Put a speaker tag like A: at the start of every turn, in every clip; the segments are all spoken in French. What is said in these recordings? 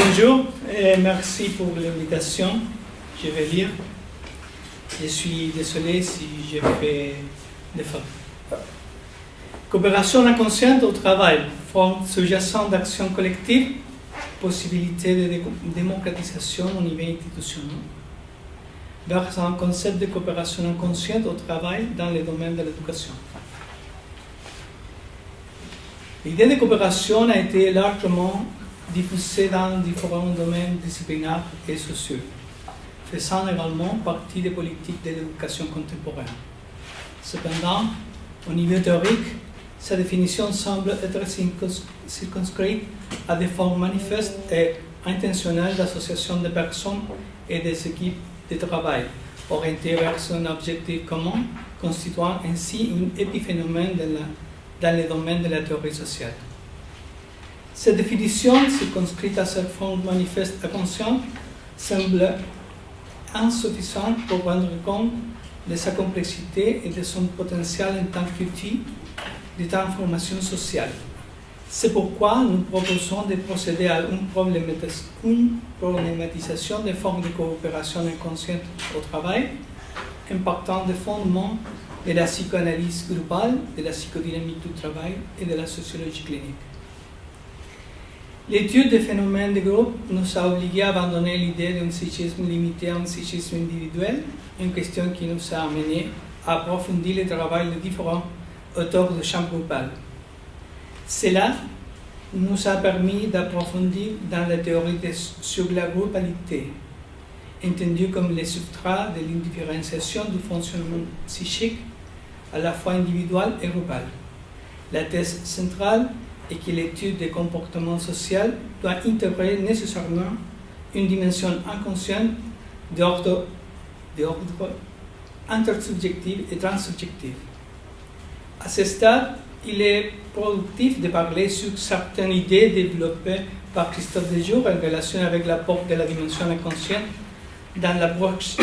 A: Bonjour et merci pour l'invitation. Je vais lire. Je suis désolé si je fais des fautes. Coopération inconsciente au travail, forme sous-jacente d'action collective, possibilité de démocratisation au niveau institutionnel, vers un concept de coopération inconsciente au travail dans le domaine de l'éducation. L'idée de coopération a été largement diffusée dans différents domaines disciplinaires et sociaux, faisant également partie des politiques de l'éducation contemporaine. Cependant, au niveau théorique, sa définition semble être circonscrite à des formes manifestes et intentionnelles d'association de personnes et des équipes de travail, orientées vers un objectif commun, constituant ainsi un épiphénomène dans le domaine de la théorie sociale. Cette définition, circonscrite à cette forme manifeste inconsciente, semble insuffisante pour rendre compte de sa complexité et de son potentiel en tant qu'outil de transformation sociale. C'est pourquoi nous proposons de procéder à une problématisation des formes de coopération inconsciente au travail, impactant des fondements de la psychanalyse globale, de la psychodynamique du travail et de la sociologie clinique. L'étude des phénomènes de groupe nous a obligés à abandonner l'idée d'un psychisme limité à un psychisme individuel, une question qui nous a amenés à approfondir le travail de différents auteurs de champ groupal. Cela nous a permis d'approfondir dans la théorie sur la groupalité, entendue comme le substrat de l'indifférenciation du fonctionnement psychique à la fois individuel et groupal. La thèse centrale est que l'étude des comportements sociaux doit intégrer nécessairement une dimension inconsciente d'ordre intersubjectif et transsubjectif. À ce stade, il est productif de parler sur certaines idées développées par Christophe Dejour en relation avec l'apport de la dimension inconsciente dans l'approche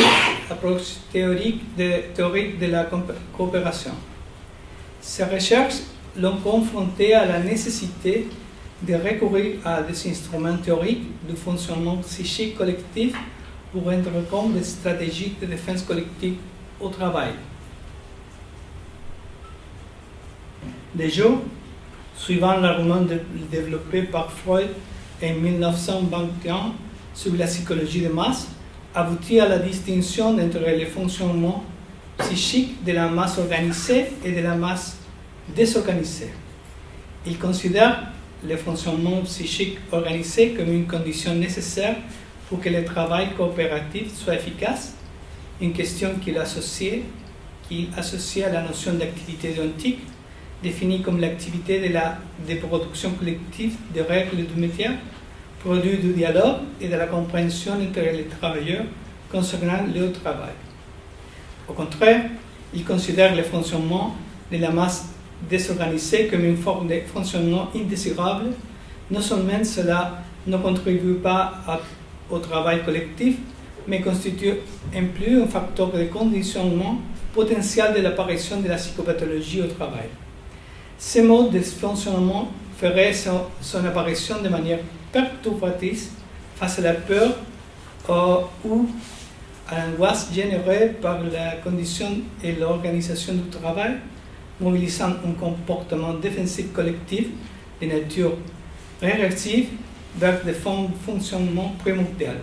A: théorique de la coopération. Ces recherches l'ont confronté à la nécessité de recourir à des instruments théoriques du fonctionnement psychique collectif pour rendre compte des stratégies de défense collective au travail. Dejour, suivant l'argument développé par Freud en 1921 sur la psychologie de masse, aboutit à la distinction entre le fonctionnement psychique de la masse organisée et de la masse désorganisée. Il considère le fonctionnement psychique organisé comme une condition nécessaire pour que le travail coopératif soit efficace, une question qu'il associe à la notion d'activité déontique, définie comme l'activité de production collective des règles du métier, produit du dialogue et de la compréhension entre les travailleurs concernant leur travail. Au contraire, il considère le fonctionnement de la masse désorganisée comme une forme de fonctionnement indésirable. Non seulement cela ne contribue pas au travail collectif, mais constitue en plus un facteur de conditionnement potentiel de l'apparition de la psychopathologie au travail. Ce mode de fonctionnement ferait son apparition de manière perturbatrice face à la peur ou à l'angoisse générée par la condition et l'organisation du travail, mobilisant un comportement défensif collectif de nature réactive vers des formes de fonctionnement primordiales.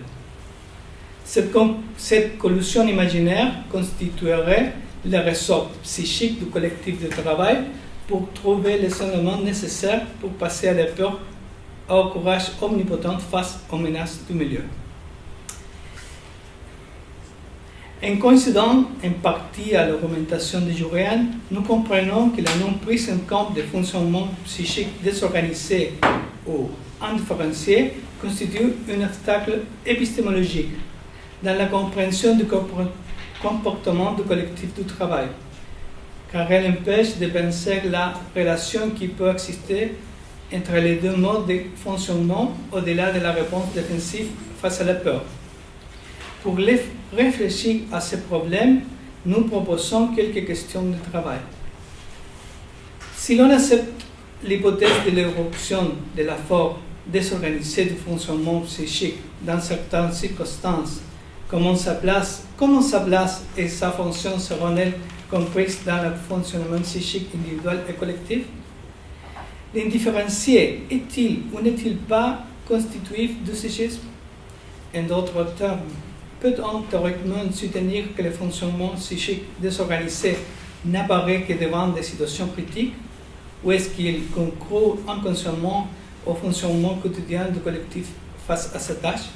A: Cette collusion imaginaire constituerait le ressort psychique du collectif de travail pour trouver les éléments nécessaires pour passer à la peur au courage omnipotent face aux menaces du milieu. En coïncidant en partie à l'argumentation de Jourian, nous comprenons que la non-prise en compte des fonctionnements psychiques désorganisés ou indifférenciés constitue un obstacle épistémologique dans la compréhension du comportement du collectif du travail, car elle empêche de penser la relation qui peut exister entre les deux modes de fonctionnement au-delà de la réponse défensive face à la peur. Pour réfléchir à ce problème, nous proposons quelques questions de travail. Si l'on accepte l'hypothèse de l'éruption de la forme désorganisée du fonctionnement psychique dans certaines circonstances, comment sa place et sa fonction seront-elles comprises dans le fonctionnement psychique individuel et collectif? L'indifférencié est-il ou n'est-il pas constitutif du psychisme? En d'autres termes, peut-on théoriquement soutenir que le fonctionnement psychique désorganisé n'apparaît que devant des situations critiques, ou est-ce qu'il concourt inconsciemment au fonctionnement quotidien du collectif face à cette tâche?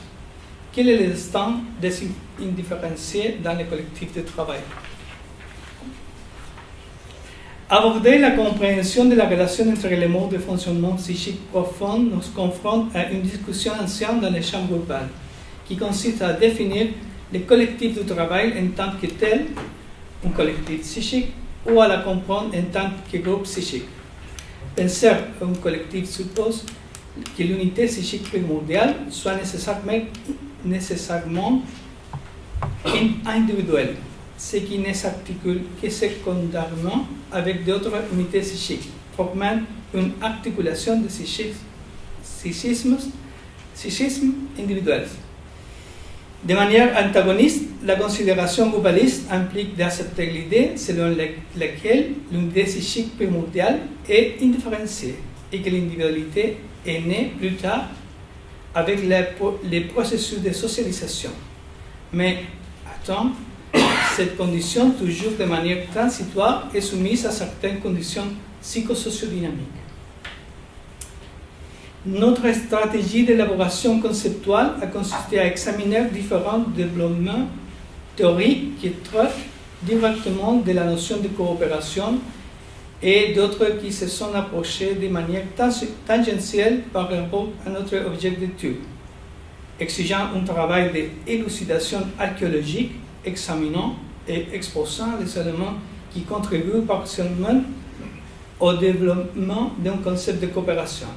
A: Quel est le destin des indifférenciés dans le collectif de travail? Aborder la compréhension de la relation entre les modes de fonctionnement psychique profond nous confronte à une discussion ancienne dans les champs groupales, qui consiste à définir le collectif du travail en tant que tel, un collectif psychique, ou à la comprendre en tant que groupe psychique. Penser à un collectif suppose que l'unité psychique primordiale soit nécessairement individuelle, ce qui ne s'articule que secondairement avec d'autres unités psychiques, formant une articulation de psychismes individuels. De manière antagoniste, la considération globaliste implique d'accepter l'idée selon laquelle l'unité psychique primordiale est indifférenciée et que l'individualité est née plus tard avec les processus de socialisation. Mais, attends, cette condition, toujours de manière transitoire, est soumise à certaines conditions psychosociodynamiques. Notre stratégie d'élaboration conceptuelle a consisté à examiner différents développements théoriques qui traitent directement de la notion de coopération et d'autres qui se sont approchés de manière tangentielle par rapport à notre objet d'étude, exigeant un travail d'élucidation archéologique, examinant et exposant les éléments qui contribuent partiellement au développement d'un concept de coopération.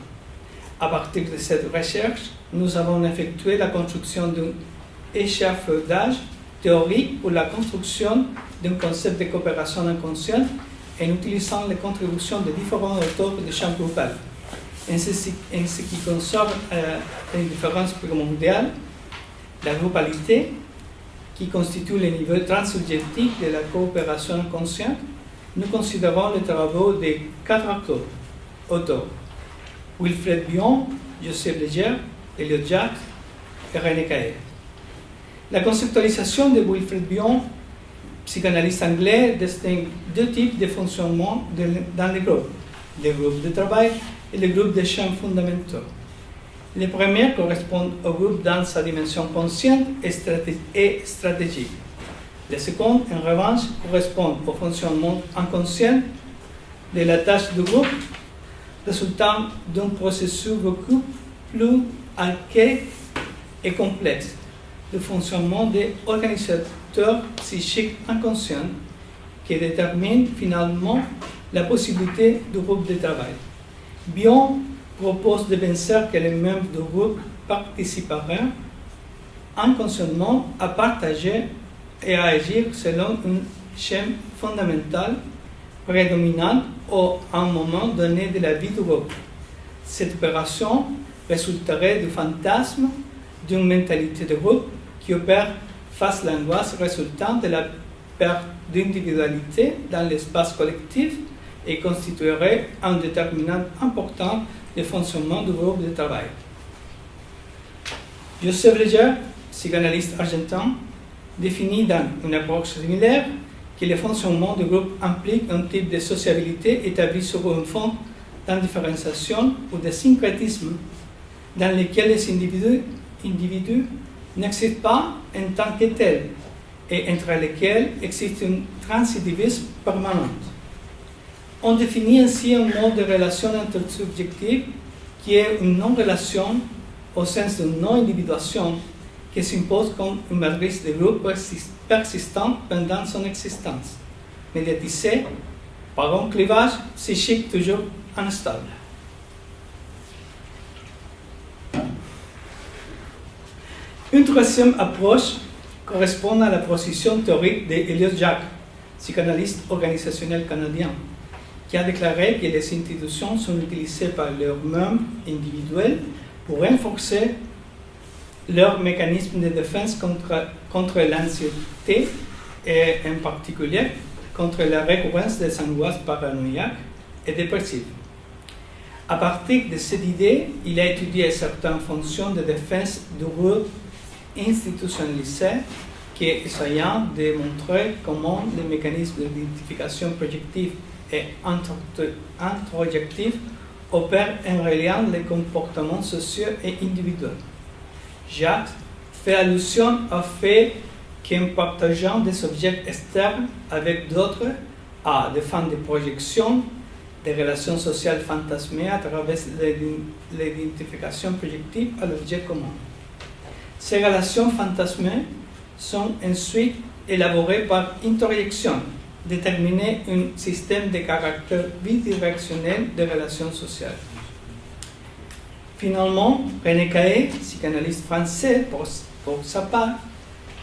A: À partir de cette recherche, nous avons effectué la construction d'un échafaudage théorique pour la construction d'un concept de coopération inconsciente en utilisant les contributions de différents auteurs de champ groupal. En ce qui concerne l'indifférence primordiale, la groupalité, qui constitue le niveau transsubjectif de la coopération inconsciente, nous considérons les travaux de 4 auteurs: Wilfred Bion, Joseph Léger, Elliott Jaques et René Caillet. La conceptualisation de Wilfred Bion, psychanalyste anglais, distingue 2 types de fonctionnement dans les groupes de travail et les groupes de champs fondamentaux. Le premier correspond au groupe dans sa dimension consciente et stratégique. Le second, en revanche, correspond au fonctionnement inconscient de la tâche du groupe, résultant d'un processus beaucoup plus archaïque et complexe, le fonctionnement des organisateurs psychiques inconscients qui détermine finalement la possibilité du groupe de travail. Bion propose de penser que les membres du groupe participeraient inconsciemment à partager et à agir selon un schéma fondamental prédominant à un moment donné de la vie du groupe. Cette opération résulterait du fantasme d'une mentalité de groupe qui opère face à l'angoisse résultant de la perte d'individualité dans l'espace collectif et constituerait un déterminant important du fonctionnement du groupe de travail. Joseph Léger, psychanalyste argentin, définit dans une approche similaire que le fonctionnement du groupe implique un type de sociabilité établi sur un fond d'indifférenciation ou de syncrétisme dans lequel les individus n'existent pas en tant que tels et entre lesquels existe un transitivisme permanent. On définit ainsi un mode de relation intersubjective qui est une non-relation au sens de non-individuation qui s'impose comme une matrice de groupe persistante pendant son existence, médiatisée par un clivage psychique toujours instable. Une troisième approche correspond à la position théorique d'Elliott Jaques, psychanalyste organisationnel canadien, qui a déclaré que les institutions sont utilisées par leurs membres individuels pour renforcer leur mécanisme de défense contre l'anxiété et en particulier contre la récurrence des angoisses paranoïaques et dépressives. À partir de cette idée, il a étudié certaines fonctions de défense du groupe institutionnalisé qui essayant de montrer comment les mécanismes d'identification projective et introjective opèrent en reliant les comportements sociaux et individuels. Jacques fait allusion au fait qu'en partageant des objets externes avec d'autres, à des fins de projection, des relations sociales fantasmées à travers l'identification projective à l'objet commun. Ces relations fantasmées sont ensuite élaborées par interjection, déterminer un système de caractère bidirectionnel de relations sociales. Finalement, René Caë, psychanalyste français pour sa part,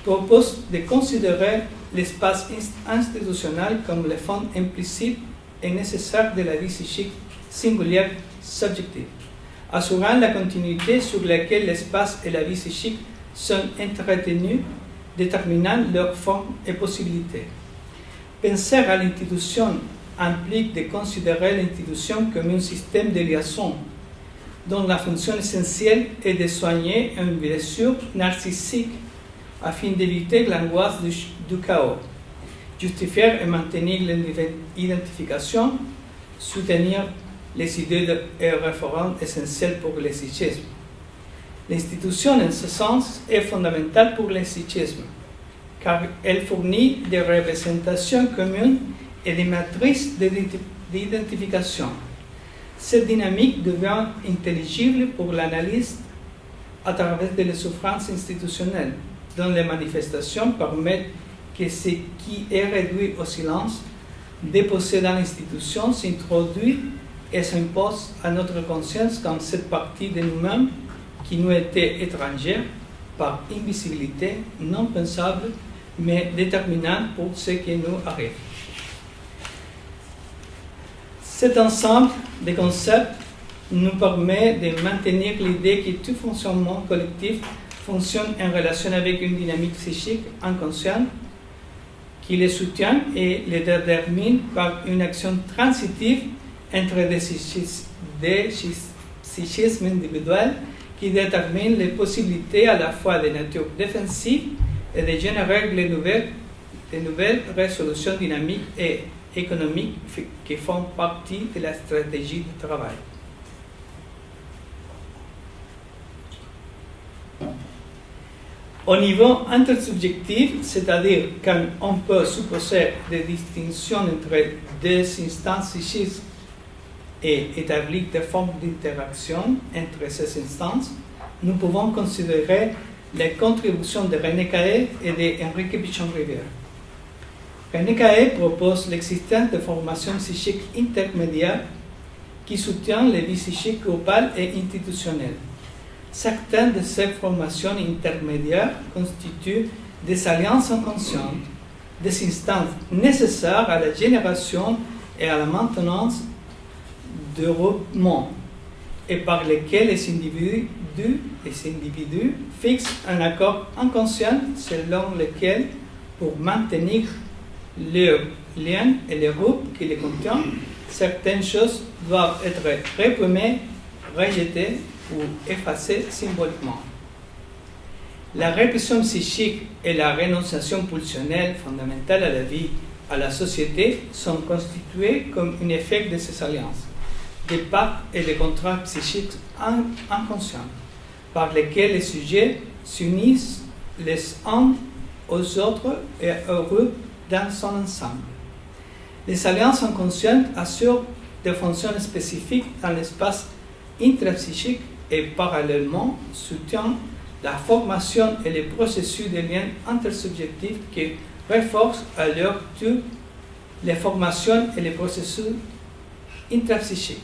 A: propose de considérer l'espace institutionnel comme le fond implicite et nécessaire de la vie psychique singulière subjective, assurant la continuité sur laquelle l'espace et la vie psychique sont entretenus, déterminant leur forme et possibilités. Penser à l'institution implique de considérer l'institution comme un système de liaison dont la fonction essentielle est de soigner une blessure narcissique afin d'éviter l'angoisse du chaos, justifier et maintenir l'identification, soutenir les idées et référents essentiels pour le psychisme. L'institution, en ce sens, est fondamentale pour le psychisme, car elle fournit des représentations communes et des matrices d'identification. Cette dynamique devient intelligible pour l'analyste à travers des souffrances institutionnelles, dont les manifestations permettent que ce qui est réduit au silence, déposé dans l'institution, s'introduit et s'impose à notre conscience comme cette partie de nous-mêmes qui nous était étrangère par invisibilité non pensable, mais déterminante pour ce qui nous arrive. Cet ensemble de concepts nous permet de maintenir l'idée que tout fonctionnement collectif fonctionne en relation avec une dynamique psychique inconsciente qui les soutient et les détermine par une action transitive entre des psychismes individuels qui déterminent les possibilités à la fois de nature défensive et de générer de nouvelles résolutions dynamiques et économiques qui font partie de la stratégie de travail. Au niveau intersubjectif, c'est-à-dire quand on peut supposer des distinctions entre deux instances psychiques et établir des formes d'interaction entre ces instances, nous pouvons considérer les contributions de René Caë et d'Enrique Pichon-Rivière. René Caë propose l'existence de formations psychiques intermédiaires qui soutiennent les vies psychiques globales et institutionnelles. Certaines de ces formations intermédiaires constituent des alliances inconscientes, des instances nécessaires à la génération et à la maintenance de groupements, et par lesquels les individus fixent un accord inconscient selon lequel, pour maintenir leurs liens et les groupes qui les contiennent, certaines choses doivent être réprimées, rejetées ou effacées symboliquement. La répression psychique et la rénonciation pulsionnelle fondamentale à la vie, à la société, sont constituées comme un effet de ces alliances, des pactes et des contrats psychiques inconscients, par lesquels les sujets s'unissent les uns aux autres et au groupe dans son ensemble. Les alliances inconscientes assurent des fonctions spécifiques dans l'espace intrapsychique et parallèlement soutiennent la formation et les processus de liens intersubjectifs qui renforcent à leur tour les formations et les processus intrapsychiques.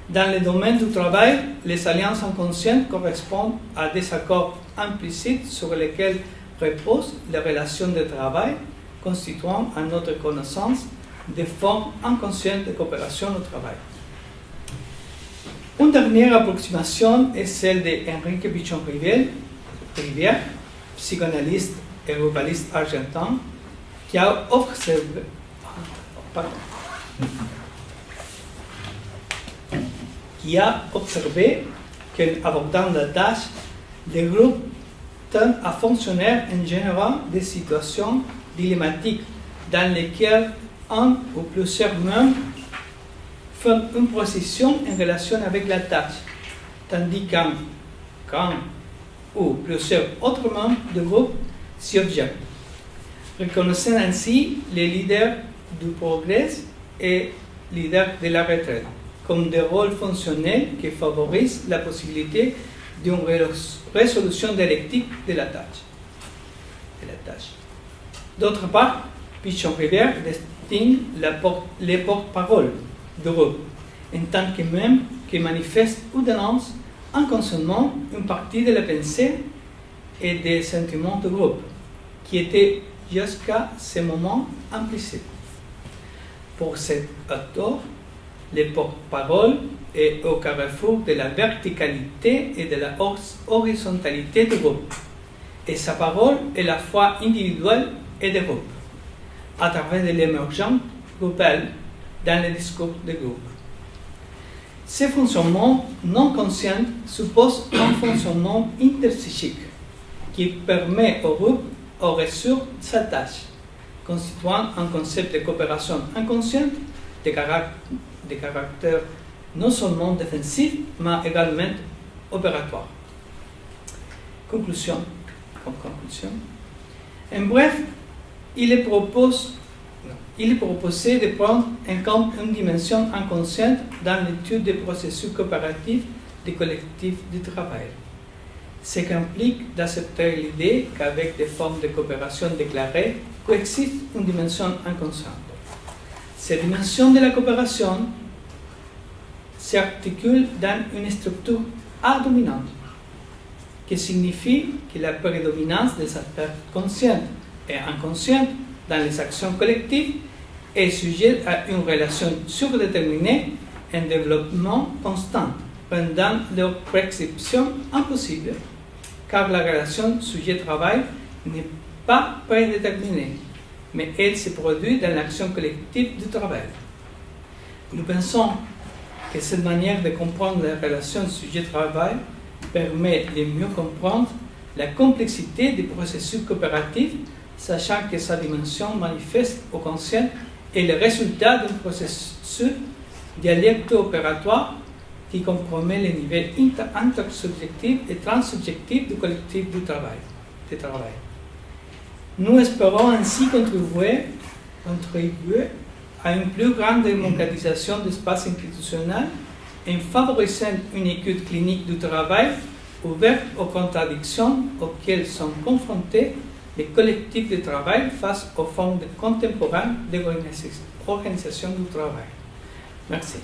A: Dans le domaine du travail, les alliances inconscientes correspondent à des accords implicites sur lesquels reposent les relations de travail, constituant à notre connaissance des formes inconscientes de coopération au travail. Une dernière approximation est celle d'Enrique Pichon-Rivière, psychanalyste et herbaliste argentin, qui a observé qu'en abordant la tâche, les groupes tendent à fonctionner en général des situations dilématiques dans lesquelles un ou plusieurs membres font une procession en relation avec la tâche, tandis qu'un ou plusieurs autres membres du groupe s'y objectent, reconnaissant ainsi les leaders du progrès et leaders de la retraite comme des rôles fonctionnels qui favorisent la possibilité d'une résolution dialectique de la tâche. D'autre part, Pichon-Rivière distingue les porte-paroles du groupe en tant que membres qui manifestent ou dénoncent inconsciemment une partie de la pensée et des sentiments du groupe, qui étaient jusqu'à ce moment implicites. Pour cet auteur, les porte-paroles est au carrefour de la verticalité et de la horizontalité du groupe, et sa parole est à la fois individuelle et de groupe, à travers de l'émergence groupale dans le discours de groupe. Ce fonctionnement non conscient suppose un fonctionnement interpsychique qui permet au groupe de réussir sa tâche, constituant un concept de coopération inconsciente de caractère non seulement défensif, mais également opératoire. Conclusion. En bref, il est proposé de prendre en compte une dimension inconsciente dans l'étude des processus coopératifs des collectifs de travail. Ce qui implique d'accepter l'idée qu'avec des formes de coopération déclarées coexiste une dimension inconsciente. Cette dimension de la coopération s'articule dans une structure dominante, qui signifie que la prédominance des aspects conscients et inconscients dans les actions collectives est sujette à une relation surdéterminée, un développement constant, rendant leur prescription impossible, car la relation sujet-travail n'est pas prédéterminée, mais elle se produit dans l'action collective du travail. Nous pensons que cette manière de comprendre la relation sujet-travail permet de mieux comprendre la complexité des processus coopératifs, sachant que sa dimension manifeste au conscient est le résultat d'un processus dialecto-opératoire qui compromet les niveaux intersubjectifs et transsubjectifs du collectif du travail. Nous espérons ainsi contribuer à une plus grande démocratisation de l'espace institutionnel en favorisant une étude clinique du travail ouverte aux contradictions auxquelles sont confrontés les collectifs de travail face aux formes contemporaines d'organisation du travail. Merci.